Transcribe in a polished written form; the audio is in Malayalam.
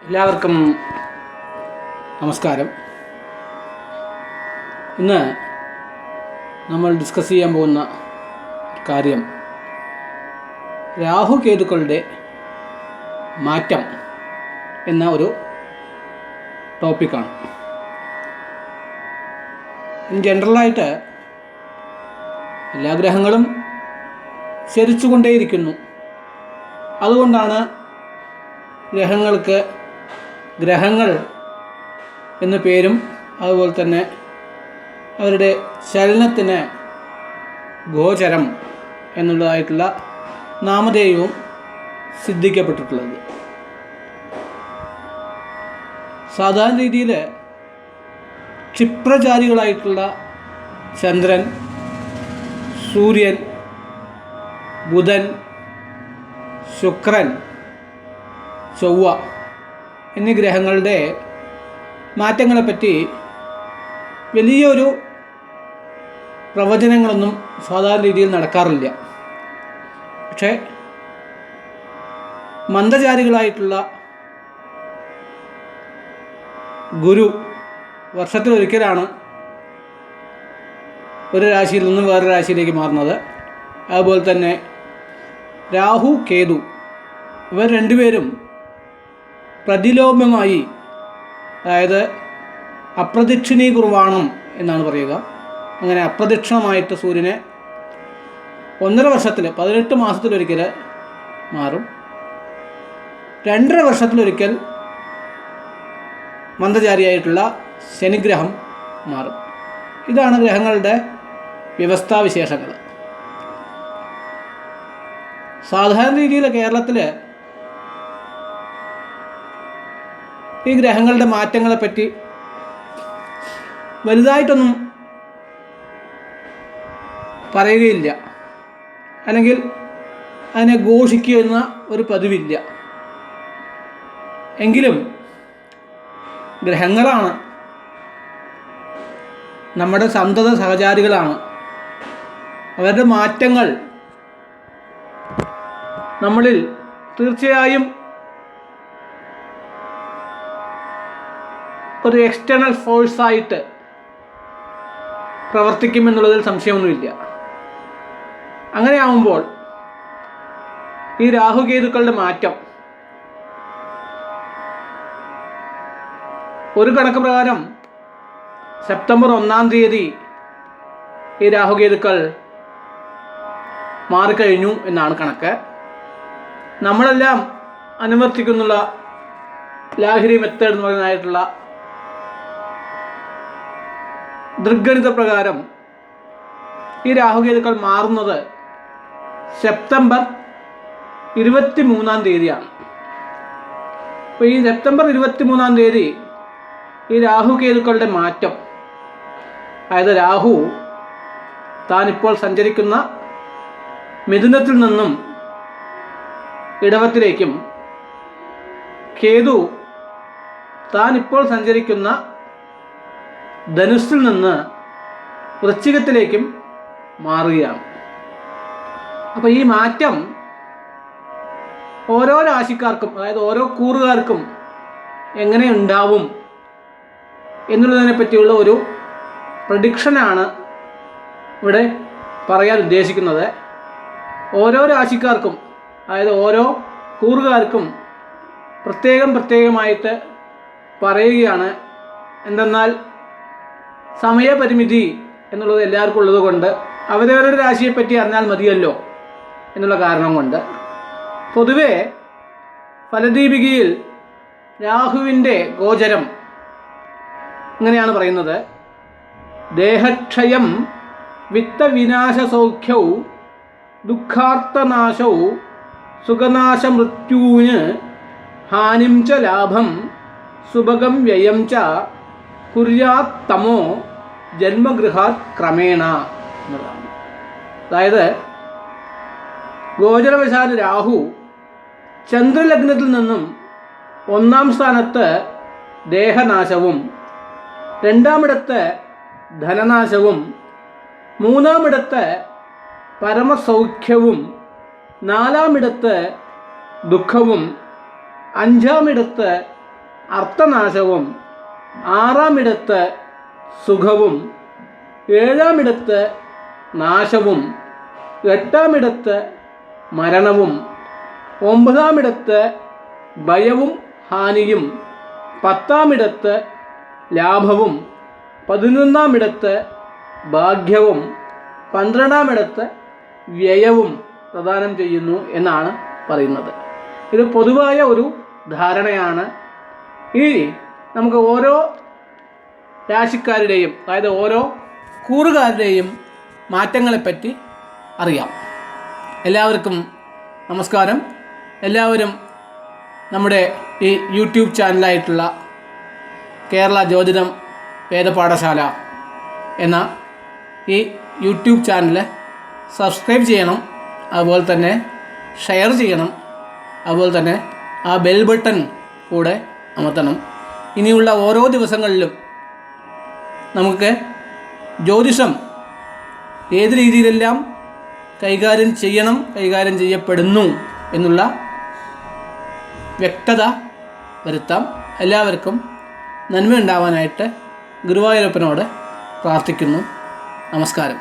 എല്ലാവർക്കും നമസ്കാരം. ഇന്ന് നമ്മൾ ഡിസ്കസ് ചെയ്യാൻ പോകുന്ന കാര്യം രാഹുകേതുക്കളുടെ മാറ്റം എന്ന ഒരു ടോപ്പിക്കാണ്. ജനറലായിട്ട് എല്ലാ ഗ്രഹങ്ങളും ചരിച്ചുകൊണ്ടേയിരിക്കുന്നു. അതുകൊണ്ടാണ് ഗ്രഹങ്ങൾ എന്ന പേരും അതുപോലെ തന്നെ അവരുടെ ചലനത്തിന് ഗോചരം എന്നുള്ളതായിട്ടുള്ള നാമധേയവും സിദ്ധിക്കപ്പെട്ടിട്ടുള്ളത്. സാധാരണ രീതിയിൽ ക്ഷിപ്രചാരികളായിട്ടുള്ള ചന്ദ്രൻ, സൂര്യൻ, ബുധൻ, ശുക്രൻ, ചൊവ്വ എന്നീ ഗ്രഹങ്ങളുടെ മാറ്റങ്ങളെപ്പറ്റി വലിയൊരു പ്രവചനങ്ങളൊന്നും സാധാരണ രീതിയിൽ നടക്കാറില്ല. പക്ഷേ മന്ദചാരികളായിട്ടുള്ള ഗുരു വർഷത്തിലൊരിക്കലാണ് ഒരു രാശിയിൽ നിന്ന് വേറൊരു രാശിയിലേക്ക് മാറുന്നത്. അതുപോലെ തന്നെ രാഹു, കേതു ഇവർ രണ്ടുപേരും പ്രതിലോമമായി, അതായത് അപ്രദക്ഷിണീ കുർവാണം എന്നാണ് പറയുക. അങ്ങനെ അപ്രദക്ഷിണമായിട്ട് സൂര്യനെ 1.5 വർഷത്തിൽ 18 മാസത്തിലൊരിക്കൽ മാറും. 2.5 വർഷത്തിലൊരിക്കൽ മന്ദചാരിയായിട്ടുള്ള ശനിഗ്രഹം മാറും. ഇതാണ് ഗ്രഹങ്ങളുടെ വ്യവസ്ഥാവിശേഷങ്ങൾ. സാധാരണ രീതിയിൽ കേരളത്തിൽ ഈ ഗ്രഹങ്ങളുടെ മാറ്റങ്ങളെപ്പറ്റി വലുതായിട്ടൊന്നും പറയുകയില്ല, അല്ലെങ്കിൽ അതിനെ ഘോഷിക്കുന്ന ഒരു പതിവില്ല. എങ്കിലും ഗ്രഹങ്ങളാണ്, നമ്മുടെ സന്തത സഹചാരികളാണ്. അവരുടെ മാറ്റങ്ങൾ നമ്മളിൽ തീർച്ചയായും ഒരു എക്സ്റ്റേണൽ ഫോഴ്സായിട്ട് പ്രവർത്തിക്കുമെന്നുള്ളതിൽ സംശയമൊന്നുമില്ല. അങ്ങനെയാവുമ്പോൾ ഈ രാഹുകേതുക്കളുടെ മാറ്റം ഒരു കണക്ക് പ്രകാരം സെപ്റ്റംബർ 1-ാം തീയതി ഈ രാഹുകേതുക്കൾ മാറിക്കഴിഞ്ഞു എന്നാണ് കണക്ക്. നമ്മളെല്ലാം അനുവർത്തിക്കുന്നുള്ള ലാഹിരി മെത്തേഡ് എന്ന് പറയുന്നതായിട്ടുള്ള ദൃഗ്ഗണിത പ്രകാരം ഈ രാഹുകേതുക്കൾ മാറുന്നത് സെപ്റ്റംബർ 23-ാം തീയതിയാണ്. അപ്പോൾ ഈ സെപ്റ്റംബർ 23-ാം തീയതി ഈ രാഹുകേതുക്കളുടെ മാറ്റം, അതായത് രാഹു താനിപ്പോൾ സഞ്ചരിക്കുന്ന മിഥുനത്തിൽ നിന്നും ഇടവത്തിലേക്കും, കേതു താനിപ്പോൾ സഞ്ചരിക്കുന്ന ധനുസ്സിൽ നിന്ന് വൃശ്ചികത്തിലേക്കും മാറുകയാണ്. അപ്പോൾ ഈ മാറ്റം ഓരോ രാശിക്കാർക്കും, അതായത് ഓരോ കൂറുകാർക്കും എങ്ങനെ ഉണ്ടാവും എന്നുള്ളതിനെ പറ്റിയുള്ള ഒരു പ്രഡിക്ഷനാണ് ഇവിടെ പറയാൻ ഉദ്ദേശിക്കുന്നത്. ഓരോ രാശിക്കാർക്കും, അതായത് ഓരോ കൂറുകാർക്കും പ്രത്യേകമായിട്ട് പറയുകയാണ്. എന്തെന്നാൽ സമയപരിമിതി എന്നുള്ളത് എല്ലാവർക്കും ഉള്ളത് കൊണ്ട് അവരവരുടെ രാശിയെപ്പറ്റി അറിഞ്ഞാൽ മതിയല്ലോ എന്നുള്ള കാരണം കൊണ്ട് പൊതുവെ ഫലദീപികയിൽ രാഹുവിൻ്റെ ഗോചരം ഇങ്ങനെയാണ് പറയുന്നത്: ദേഹക്ഷയം വിത്തവിനാശസൗഖ്യൗ ദുഃഖാർത്തനാശൗ സുഖനാശമൃത്യൂന് ഹാനിം ച ലാഭം സുഭഗം വ്യയം ച കുര്യാത് തമോ ജന്മഗൃഹാത് ക്രമേണ എന്നുള്ളതാണ്. അതായത് ഗോചരവശാൽ രാഹു ചന്ദ്രലഗ്നത്തിൽ നിന്നും 1-ാം സ്ഥാനത്ത് ദേഹനാശവും, 2-ാമിടത്ത് ധനനാശവും, 3-ാമിടത്ത് പരമസൗഖ്യവും, 4-ാമിടത്ത് ദുഃഖവും, 5-ാമിടത്ത് അർത്ഥനാശവും, 6-ഇടത്ത് സുഖവും, 7-ഇടത്ത് നാശവും, 8-ഇടത്ത് മരണവും, 9-ഇടത്ത് ഭയവും ഹാനിയും, 10-ഇടത്ത് ലാഭവും, 11-ഇടത്ത് ഭാഗ്യവും, 12-ഇടത്ത് വ്യയവും പ്രദാനം ചെയ്യുന്നു എന്നാണ് പറയുന്നത്. ഇത് പൊതുവായ ഒരു ധാരണയാണ്. ഇനി നമുക്ക് ഓരോ രാശിക്കാരുടെയും, അതായത് ഓരോ കൂറുകാരുടെയും മാറ്റങ്ങളെപ്പറ്റി അറിയാം. എല്ലാവർക്കും നമസ്കാരം. എല്ലാവരും നമ്മുടെ ഈ യൂട്യൂബ് ചാനലായിട്ടുള്ള കേരള ജ്യോതിഷം വേദപാഠശാല എന്ന ഈ യൂട്യൂബ് ചാനൽ സബ്സ്ക്രൈബ് ചെയ്യണം, അതുപോലെ തന്നെ ഷെയർ ചെയ്യണം, അതുപോലെ തന്നെ ആ ബെൽ ബട്ടൺ കൂടെ അമർത്തണം. ഇനിയുള്ള ഓരോ ദിവസങ്ങളിലും നമുക്ക് ജ്യോതിഷം ഏത് രീതിയിലെല്ലാം കൈകാര്യം ചെയ്യണം, കൈകാര്യം ചെയ്യപ്പെടുന്നു എന്നുള്ള വ്യക്തത വരുത്താം. എല്ലാവർക്കും നന്മയുണ്ടാവാനായിട്ട് ഗുരുവായൂരപ്പനോട് പ്രാർത്ഥിക്കുന്നു. നമസ്കാരം.